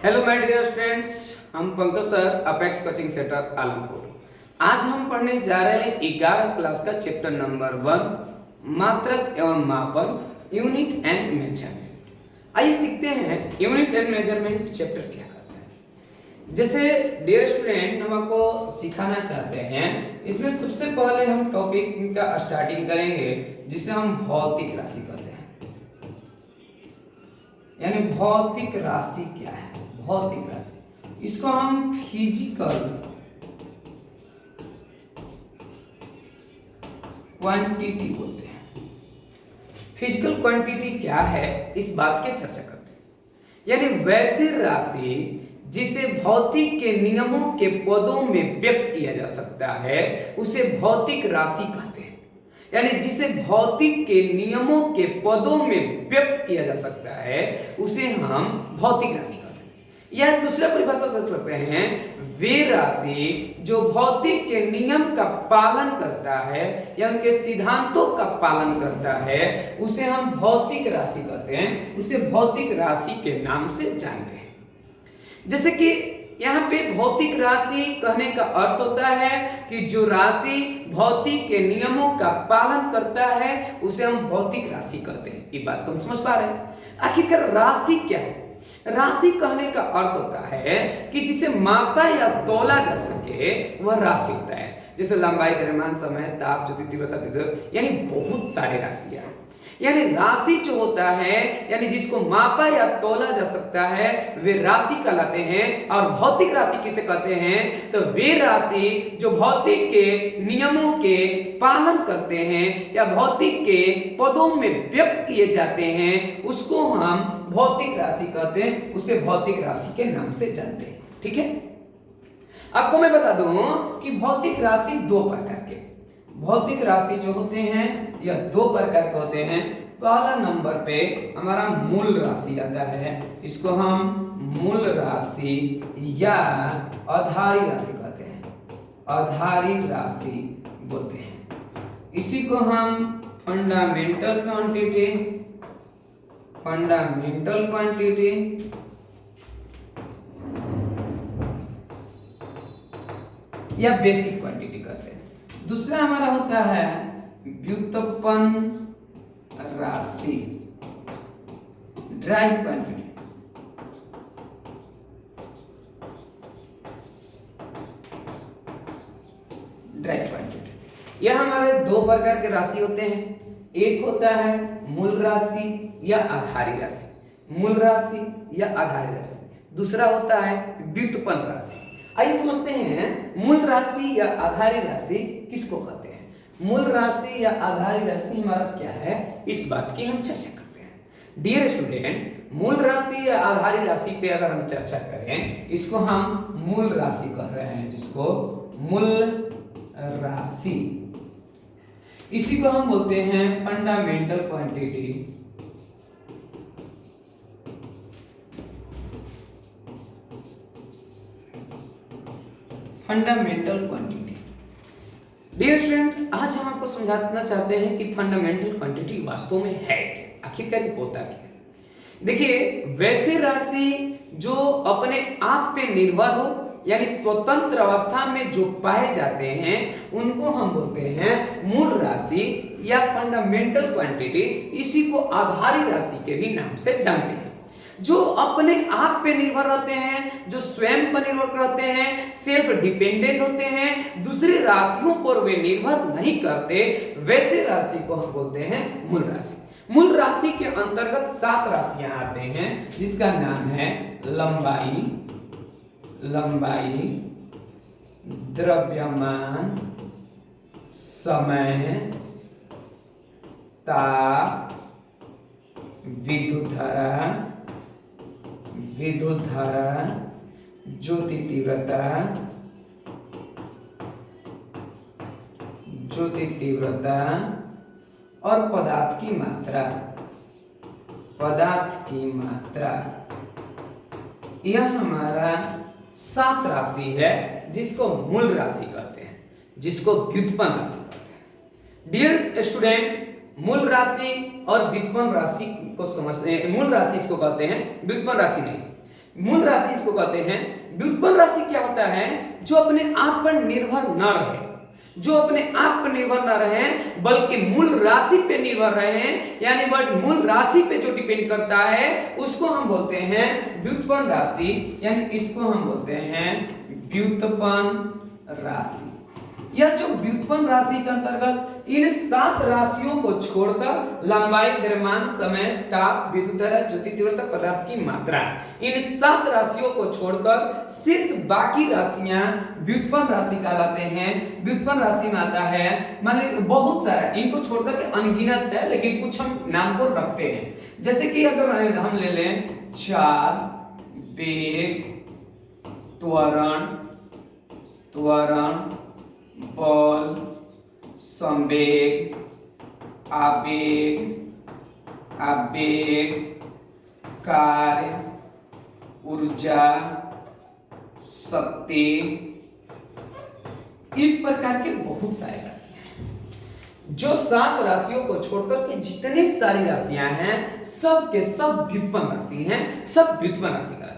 Hello my dear students, हम Pankaj sir apex coaching centre Alampur. आज हम पढ़ने जा रहे हैं 11 क्लास का चैप्टर नंबर 1 मात्रक एवं मापन यूनिट एंड मेजरमेंट। आइए सीखते हैं यूनिट एंड मेजरमेंट चैप्टर क्या करता है। जैसे डियर स्टूडेंट, हम आपको सिखाना चाहते हैं, इसमें सबसे पहले हम टॉपिक का स्टार्टिंग करेंगे जिसे हम भौतिक राशि कहते हैं। यानी भौतिक राशि क्या है? भौतिक राशि, इसको हम फिजिकल क्वांटिटी बोलते हैं। फिजिकल क्वांटिटी क्या है, इस बात की चर्चा करते हैं। यानी वैसी राशि जिसे भौतिक के नियमों के पदों में व्यक्त किया जा सकता है उसे भौतिक राशि कहते हैं। यानी जिसे भौतिक के नियमों के पदों में व्यक्त किया जा सकता है उसे हम भौतिक राशि कहते हैं। या दूसरा परिभाषा से सकते हैं, वे राशि जो भौतिक के नियम का पालन करता है या उनके सिद्धांतों का पालन करता है उसे हम भौतिक राशि कहते हैं, उसे भौतिक राशि के नाम से जानते हैं। जैसे कि यहाँ पे भौतिक राशि कहने का अर्थ होता है कि जो राशि भौतिक के नियमों का पालन करता है उसे हम भौतिक राशि कहते हैं। ये बात तुम समझ पा रहे हैं? आखिरकार राशि क्या है? राशि कहने का अर्थ होता है कि जिसे मापा या तोला जा सके वह राशि होता है। जैसे लंबाई, द्रव्यमान, समय, ताप, ज्योति, तीव्रता, विद्युत, यानी बहुत सारे राशियां। यानी राशि जो होता है, यानी जिसको मापा या तोला जा सकता है वे राशि कहलाते हैं। और भौतिक राशि किसे कहते हैं? तो वे राशि जो भौतिक के नियमों के पालन करते हैं या भौतिक के पदों में व्यक्त किए जाते हैं उसको हम भौतिक राशि कहते हैं, उसे भौतिक राशि के नाम से जानते हैं। ठीक है, आपको मैं बता दूं कि भौतिक राशि दो प्रकार के भौतिक राशि जो होते हैं यह दो प्रकार के होते हैं। पहला नंबर पे हमारा मूल राशि आता है, इसको हम मूल राशि या आधारी राशि कहते हैं, आधारी राशि बोलते हैं। इसी को हम फंडामेंटल क्वांटिटी, फंडामेंटल क्वांटिटी या बेसिक क्वांटिटी कहते हैं। दूसरा हमारा होता है व्युत्पन्न राशि, ड्राइव क्वांटिटी। ड्राइव क्वांटिटी, यह हमारे दो प्रकार के राशि होते हैं। एक होता है मूल राशि या आधारी राशि, मूल राशि या आधारी राशि। दूसरा होता है व्युत्पन्न राशि। आइए समझते हैं मूल राशि या आधारी राशि किसको कहते हैं। मूल राशि या आधारी राशि हमारा क्या है, इस बात की हम चर्चा करते हैं। डियर स्टूडेंट, मूल राशि या आधारी राशि पे अगर हम चर्चा करें, इसको हम मूल राशि कह रहे हैं, जिसको मूल राशि, इसी को हम बोलते हैं fundamental quantity, fundamental quantity. Dear student, आज हम आपको समझाना चाहते हैं कि फंडामेंटल क्वांटिटी वास्तव में है क्या, आखिरकार होता क्या है। देखिए, वैसे राशि जो अपने आप पे निर्भर हो यानी स्वतंत्र अवस्था में जो पाए जाते हैं उनको हम बोलते हैं मूल राशि या फंडामेंटल क्वांटिटी। इसी को आधारी राशि के भी नाम से जानते हैं। जो अपने आप पे निर्भर रहते हैं, जो स्वयं पर निर्भर रहते हैं, सेल्फ डिपेंडेंट होते हैं, दूसरी राशियों पर वे निर्भर नहीं करते, वैसे राशि को हम बोलते हैं मूल राशि। मूल राशि के अंतर्गत 7 राशियां आते हैं, जिसका नाम है लंबाई, लंबाई, द्रव्यमान, समय, ताप, विद्युत धारा, विद्युत धारा, ज्योति तीव्रता, ज्योति तीव्रता और पदार्थ की मात्रा, पदार्थ की मात्रा। यह हमारा 7 राशि है जिसको मूल राशि कहते हैं, जिसको व्युत्पन्न राशि कहते हैं। डियर स्टूडेंट, मूल राशि और व्युत्पन्न राशि को समझते हैं। मूल राशि इसको कहते हैं, व्युत्पन्न राशि नहीं। मूल राशि इसको कहते हैं। व्युत्पन्न राशि क्या होता है? जो अपने आप पर निर्भर न रहे, जो अपने आप पर निर्भर न रहे बल्कि मूल राशि पे निर्भर रहे, यानी वह मूल राशि पे जो डिपेंड करता है उसको हम बोलते हैं व्युत्पन्न राशि, यानी इसको हम बोलते हैं व्युत्पन्न राशि। यह जो व्युत्पन्न राशि के अंतर्गत इन 7 राशियों को छोड़कर लंबाई, द्रव्यमान, समय, ताप, विद्युत धारा, ज्योति तीव्रता, पदार्थ की मात्रा, इन 7 राशियों को छोड़कर शेष बाकी राशियां व्युत्पन्न राशि कहलाते हैं। व्युत्पन्न राशि में आता है, मान लीजिए बहुत सारा, इनको छोड़कर के अनगिनत है, लेकिन कुछ हम नाम को रखते हैं। जैसे कि अगर हम ले लें चाल, वेग, त्वरण, बल, संवेग, आवेग, कार्य, ऊर्जा, शक्ति, इस प्रकार के बहुत सारे राशियां हैं। जो 7 राशियों को छोड़कर के जितनी सारी राशियां हैं सब के सब व्युत्पन्न राशि हैं, सब व्युत्पन्न राशि कहलाते हैं।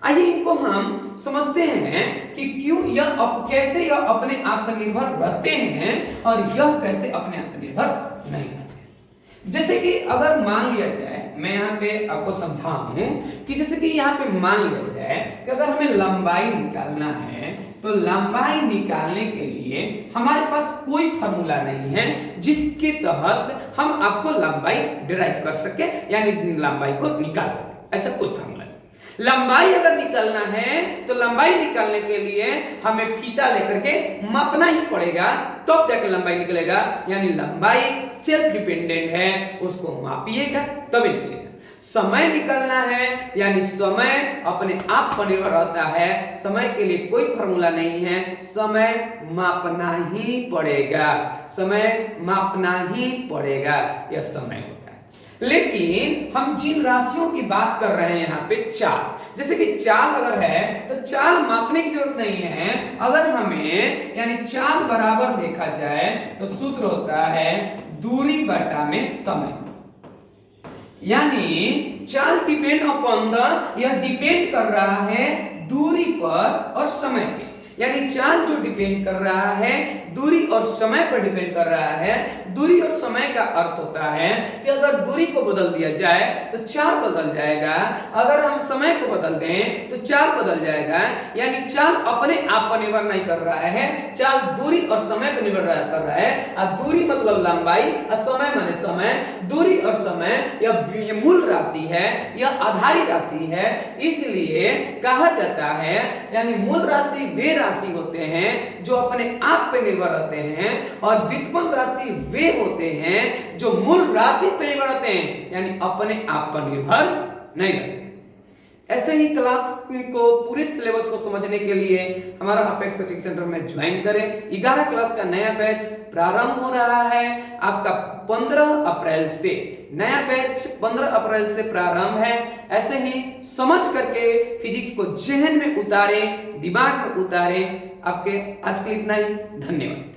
आइए इनको हम समझते हैं कि क्यों कैसे यह अपने आप पर निर्भर रहते हैं और यह कैसे अपने आप पर निर्भर नहीं रहते हैं। जैसे कि अगर मान लिया जाए, मैं यहाँ पे आपको समझाऊं कि जैसे कि यहाँ पे मान लिया जाए कि अगर हमें लंबाई निकालना है तो लंबाई निकालने के लिए हमारे पास कोई फॉर्मूला नहीं है जिसके तहत हम आपको लंबाई डिराइव कर सके, यानी लंबाई को निकाल सके, ऐसा कोई फॉर्मूला। लंबाई अगर निकालना है तो लंबाई निकालने के लिए हमें फीता लेकर के मापना ही पड़ेगा, तब जाके लंबाई निकलेगा। यानी लंबाई सेल्फ डिपेंडेंट है, उसको मापिएगा तभी निकलेगा। समय निकालना है, यानी समय अपने आप पर निर्भर रहता है, समय के लिए कोई फॉर्मूला नहीं है, समय मापना ही पड़ेगा, समय मापना ही पड़ेगा, यह समय होता है। लेकिन हम जिन राशियों की बात कर रहे हैं यहाँ पे चाल, जैसे कि चाल अगर है तो चाल मापने की जरूरत नहीं है। अगर हमें यानी चाल बराबर देखा जाए तो सूत्र होता है दूरी बटा में समय, यानी चाल डिपेंड अपॉन यह डिपेंड कर रहा है दूरी पर और समय पे, यानी चाल जो डिपेंड कर रहा है दूरी और समय पर डिपेंड कर रहा है। दूरी और समय का अर्थ होता है कि अगर दूरी को बदल दिया जाए तो चाल बदल जाएगा, अगर हम समय को बदल दें तो चाल बदल जाएगा। यानी चाल अपने आप पर निर्भर नहीं कर रहा है, चाल दूरी और समय पर निर्भर कर रहा है। और दूरी मतलब लंबाई और समय माने समय। दूरी और समय यह मूल राशि है, यह आधारी राशि है, इसलिए कहा जाता है यानी मूल राशि वे राशि होते हैं जो अपने आप पर निर्भर रहते हैं, और व्युत्पन्न राशि वे होते हैं जो मूल राशि पर निर्भर रहते हैं, यानी अपने आप पर निर्भर नहीं रहते। ऐसे ही क्लास को पूरे सिलेबस को समझने के लिए हमारा अपेक्स कोचिंग सेंटर में ज्वाइन करें। 11 क्लास का नया बैच प्रारंभ हो रहा है आपका 15 अप्रैल से। नया बैच 15 अप्रैल से प्रारंभ है। ऐसे ही समझ करके फिजिक्स को जहन में उतारें, दिमाग में उतारें। आपके आज के लिए इतना ही, धन्यवाद।